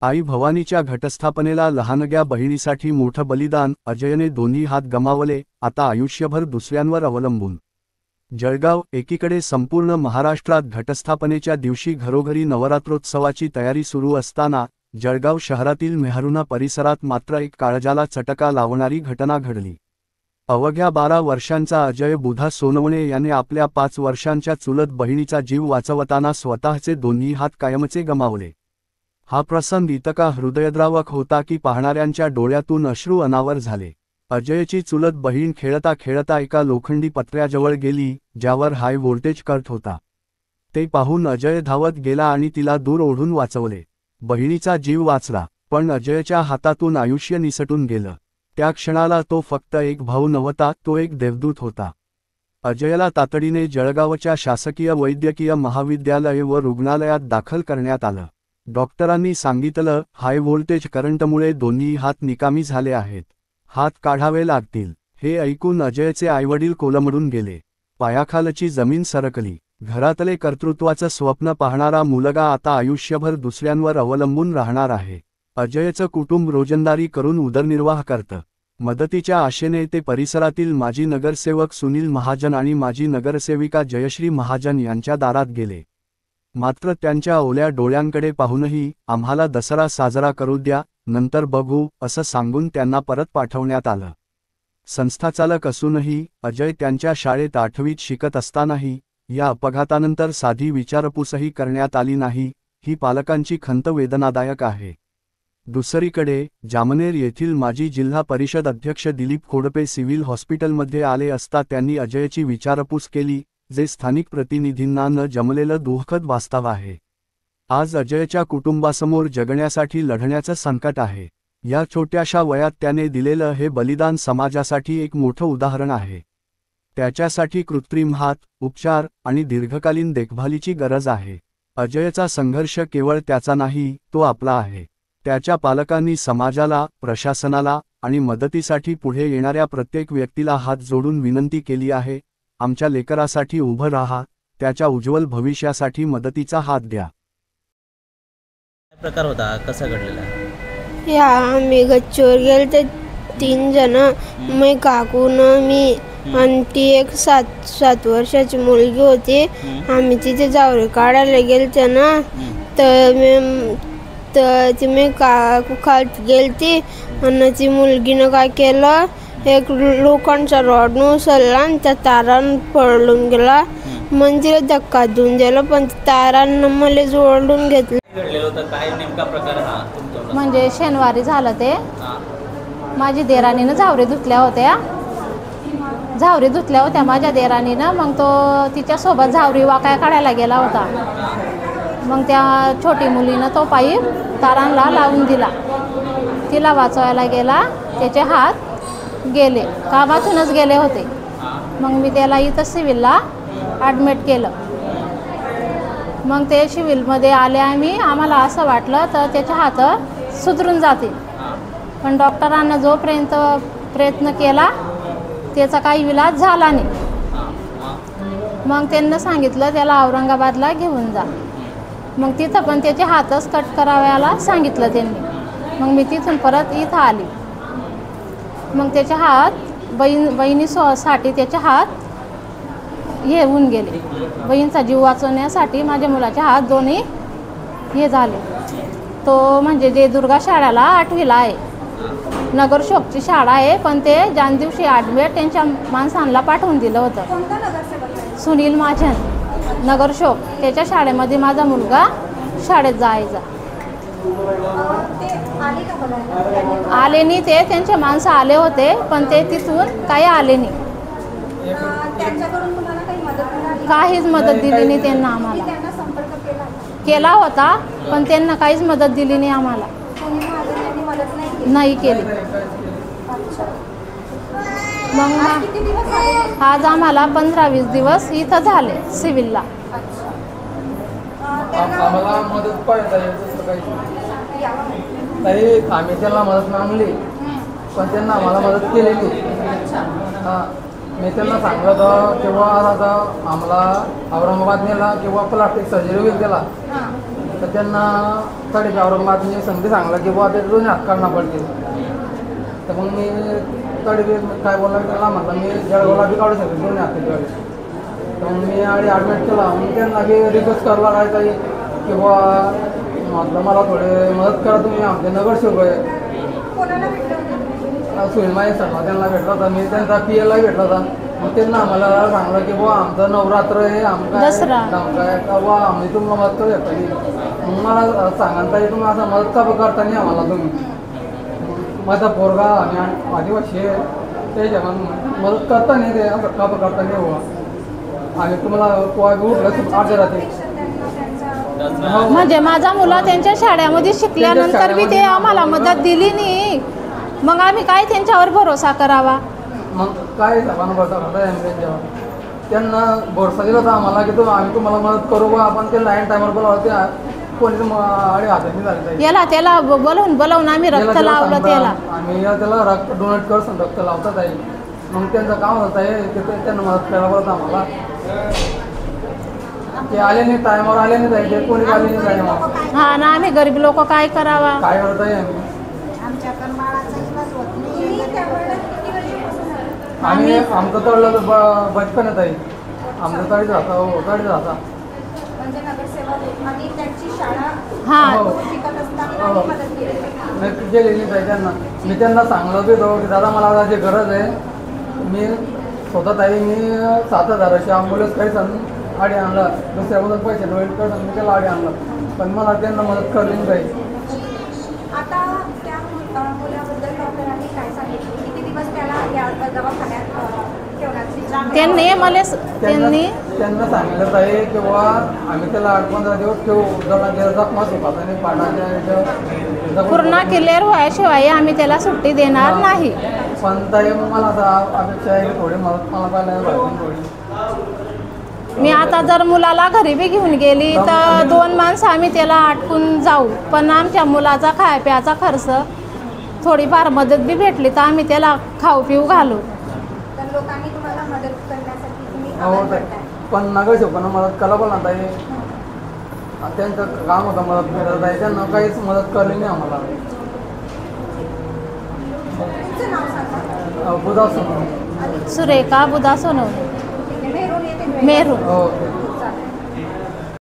आई भवानीच्या घटस्थापनेला लहानग्या बहिणीसाठी मोठं बलिदान, अजयने दोन्ही हात गमावले, आता आयुष्यभर दुसऱ्यांवर अवलंबून। जळगाव। एकीकडे संपूर्ण महाराष्ट्रात घटस्थापनेच्या दिवशी घरोघरी नवरात्रोत्सवाची तयारी सुरू असताना जळगाव शहरातील मेहरुणा परिसरात मात्र एक काळजाला चटका लावणारी घटना घडली। अवघ्या 12 वर्षांचा अजय बुधा सोनवणे याने आपल्या 5 वर्षांच्या चुलत बहिणीचा जीव वाचवताना स्वतःचे दोन्ही हात कायमचे गमावले। हा प्रसंग इतका हृदयद्रावक होता की पाहणाऱ्यांच्या डोळ्यातून अश्रू अनावर झाले। अजयची चुलत बहीण खेळता खेळता एका लोखंडी पत्र्याजवळ गेली, ज्यावर हाय व्होल्टेज कट होता। ते पाहून अजय धावत गेला आणि तिला दूर ओढून वाचवले। बहिणीचा जीव वाचला, पण अजयच्या हातातून आयुष्य निसटून गेलं। त्या क्षणाला तो फक्त एक भाऊ नव्हता, तो एक देवदूत होता। अजयला तातडीने जळगावच्या शासकीय वैद्यकीय महाविद्यालय व रुग्णालयात दाखल करण्यात आलं। डॉक्टरांनी सांगितलं, हाय व्होल्टेज करंटमुळे दोन्ही हात निकामी झाले आहेत, हात काढावे लागतील। हे ऐकून अजयचे आईवडील कोलमडून गेले। पायाखालची जमीन सरकली। घरातले कर्तृत्वाचं स्वप्न पाहणारा मुलगा आता आयुष्यभर दुसऱ्यांवर अवलंबून राहणार आहे। अजयचं कुटुंब रोजंदारी करून उदरनिर्वाह करतं। मदतीच्या आशेने ते परिसरातील माजी नगरसेवक सुनील महाजन आणि माजी नगरसेविका जयश्री महाजन यांच्या दारात गेले। मात्र त्यांच्या ओल्या डोळ्यांकडे पाहूनही आम्हाला दसरा साजरा करू द्या, नंतर बघू, असं सांगून त्यांना परत पाठवण्यात आलं। संस्थाचालक असूनही अजय त्यांच्या शाळेत 8वीत शिकत असतानाही या अपघातानंतर साधी विचारपूसही करण्यात आली नाही, ही पालकांची खंत वेदनादायक आहे। दुसरीकडे जामनेर येथील माजी जिल्हा परिषद अध्यक्ष दिलीप खोडपे सिव्हिल हॉस्पिटलमध्ये आले असता त्यांनी अजयची विचारपूस केली, जे स्थानिक प्रतिनिधींना न जमलेलं दुःखद वास्तव आहे। आज अजयच्या कुटुंबासमोर जगण्यासाठी लढण्याचं संकट आहे। या छोट्याशा वयात त्याने दिलेलं हे बलिदान समाजासाठी एक मोठं उदाहरण आहे। त्याच्यासाठी कृत्रिम हात, उपचार आणि दीर्घकालीन देखभालीची गरज आहे। अजयचा संघर्ष केवळ त्याचा नाही, तो आपला आहे। त्याच्या पालकांनी समाजाला, प्रशासनाला आणि मदतीसाठी पुढे येणाऱ्या प्रत्येक व्यक्तीला हात जोडून विनंती केली आहे, आमच्या लेकरासाठी उभं राहा, त्याच्या उज्ज्वल भविष्यासाठी मदतीचा हात द्या। प्रकार होता कसा घडलेला? या आम्ही गच्चीवर गेले तर 3 जण, मी काकून मी आणि ती एक 7 वर्षाची मुलगी होती। आम्ही तिथे जावरे काढायला गेलते ना, तर मी काकू खाली गेलती आणि ती मुलगीनं काय केलं, एक लोखंडचा रॉड उचलला आणि त्या तारानं पडून गेला। म्हणजे तिला धक्का देऊन दिला, पण तारांना मला जोडून घेतलं। काय नेमका प्रकार हा? म्हणजे शनिवारी झालं ते। माझी देराणीनं झावरे धुतल्या होत्या माझ्या देराणीनं। मग तो तिच्यासोबत झावरी वाकाया काढायला गेला होता। मग त्या छोटी मुलीनं तो पाईप तारांना लावून दिला, तिला वाचवायला गेला, त्याचे हात गेले, कामातूनच गेले होते। मग मी त्याला इथं सिव्हिलला ॲडमिट केलं। मग ते सिव्हिलमध्ये आले आम्हाला असं वाटलं तर त्याचे हात सुधरून जातील, पण डॉक्टरांना जोपर्यंत प्रयत्न केला त्याचा काही इलाज झाला नाही। मग त्यांना सांगितलं त्याला औरंगाबादला घेऊन जा। मग तिथं पण त्याचे हातच कट कराव्याला सांगितलं त्यांनी। मग मी तिथून परत इथं आली। मग त्याचे हात बहिणीसाठी त्याचे हात हे होऊन गेले। बहिणीचा जीव वाचवण्यासाठी माझ्या मुलाचे हात दोन्ही हे झाले। तो म्हणजे जे दुर्गा शाळेला 8वीला आहे, नगरशोकची शाळा आहे, पण ते ज्या दिवशी ॲडमिट त्यांच्या माणसांना पाठवून दिलं होतं, सुनील महाजन नगरशोक, त्याच्या शाळेमध्ये माझा मुलगा शाळेत जायचा। आले नाही ते, त्यांचे माणसं आले होते, पण ते तिथून काही आले नाही। काहीच मदत दिली नाही त्यांना। आम्हाला केला होता, पण त्यांना काहीच मदत दिली नाही आम्हाला, नाही केली। मग आज आम्हाला 15-20 दिवस इथं झाले सिव्हिलला। आम्हाला मदत पाहिजे, आम्ही त्यांना मदत मागली, पण त्यांना आम्हाला मदत केलेली। मी त्यांना सांगितलं तेव्हा आता आम्हाला औरंगाबाद नेला किंवा प्लास्टिक सर्जरी होईल त्याला, तर त्यांना औरंगाबादने संधी सांगला की बुवा ते दोन्ही हात काढणं पडतील. तर मग मी काय बोलला त्याला म्हटलं मी जळगावला बी काढू शकतो दोन्ही हात गाडी. तर मग मी आणि ॲडमिट केला. मग त्यांना बी रिक्वेस्ट करायला काय काही की बुवा म्हटलं मला थोडे मदत करा तुम्ही, आमचे नगरसेवक आहे सुनील माई सरला त्यांना भेटला होता मी, त्यांचा PLला भेटला होता. मग त्यांना आम्हाला सांगलं की बुवा आमचं नवरात्र आहे आमका काय का बुवा आम्ही तुम्हाला मदत करू शकता की. मग मला सांगायला पाहिजे तुम्ही असं मदत का करता नाही आम्हाला तुम्ही. माझा पोरगा आणि आदिवासी आहे त्याच्या मदत करता नाही ते असं का करता नाही बुवा आणि तुम्हाला उठलं अर्ध्या रात्री. म्हणजे माझा मुला त्यांच्या शाळेमध्ये शिकल्यानंतर बी ते आम्हाला मदत दिली नाही, मग आम्ही काय त्यांच्यावर भरोसा करावा. मग काय साहेबांना भरोसा करता त्यांच्यावर. त्यांना भरोसा दिला होता आम्हाला की आम्ही तुम्हाला मदत करू बा. आपण ते लाईन टायमर बोलावते कोणी आणि हाताने झाले याला त्याला बोलवून आम्ही रक्त लावलं त्याला. आम्ही त्याला रक्त डोनेट करतो रक्त लावतात आहे. मग त्यांचं काम होत आहे की त्यांना मदत करायला पडतं आम्हाला. ते आले नाही टायमावर आले नाही जायचे कोणी आले नाही टायमावर. हा ना आम्ही गरीब लोक काय करावा. काय करत आहे आम्ही आमचं तळलं बचपनच आहे आमचं तळीच राहता हो तळीच राहता. हा गेले नाही पाहिजे त्यांना. मी त्यांना सांगलं बी की दादा मला आता गरज आहे. मी स्वतः आहे मी 7,000 ॲम्ब्युलन्स काही आडी आणला दुसऱ्याबद्दल पैसे वेट करतात मी त्याला आडी आणला पण मला त्यांना मदत करली नाही पाहिजे. आता त्या मुलाबद्दल डॉक्टरांनी काय सांगितलं किती दिवस त्याला या दवाखान्यात ठेवण्याची त्यांना सांगितलं आहे की बाबा आम्ही त्याला 8-15 दिवस ठेवू जरा जखमा सुखात आणि पाण्याच्या पूर्ण क्लिअर व्हायशिवाय आम्ही त्याला सुट्टी देणार नाही. पण ताई मला असं अपेक्षा आहे की थोडी मदत मला पाहिजे थोडी. मी आता जर मुलाला घरी बी घेऊन गेली तर 2 माणसं आम्ही त्याला आटकून जाऊ, पण आमच्या मुलाचा खायप्याचा खर्च थोडीफार मदत बी भेटली तर आम्ही त्याला खाऊ पिऊ घालू. तर लोकांनी तुम्हाला मदत करण्यासाठी तुम्ही हो आभार मानताय. पण नगरसेवकांना मदत करायला पण आता त्यांचं काम होतं मदत करत आहे त्यांना काहीच मदत करली नाही आम्हाला. तुमचं नाव सांगा. बुधा समोर सुरेखा बुधा सोनवणे मेहरून येते मेहरू. हो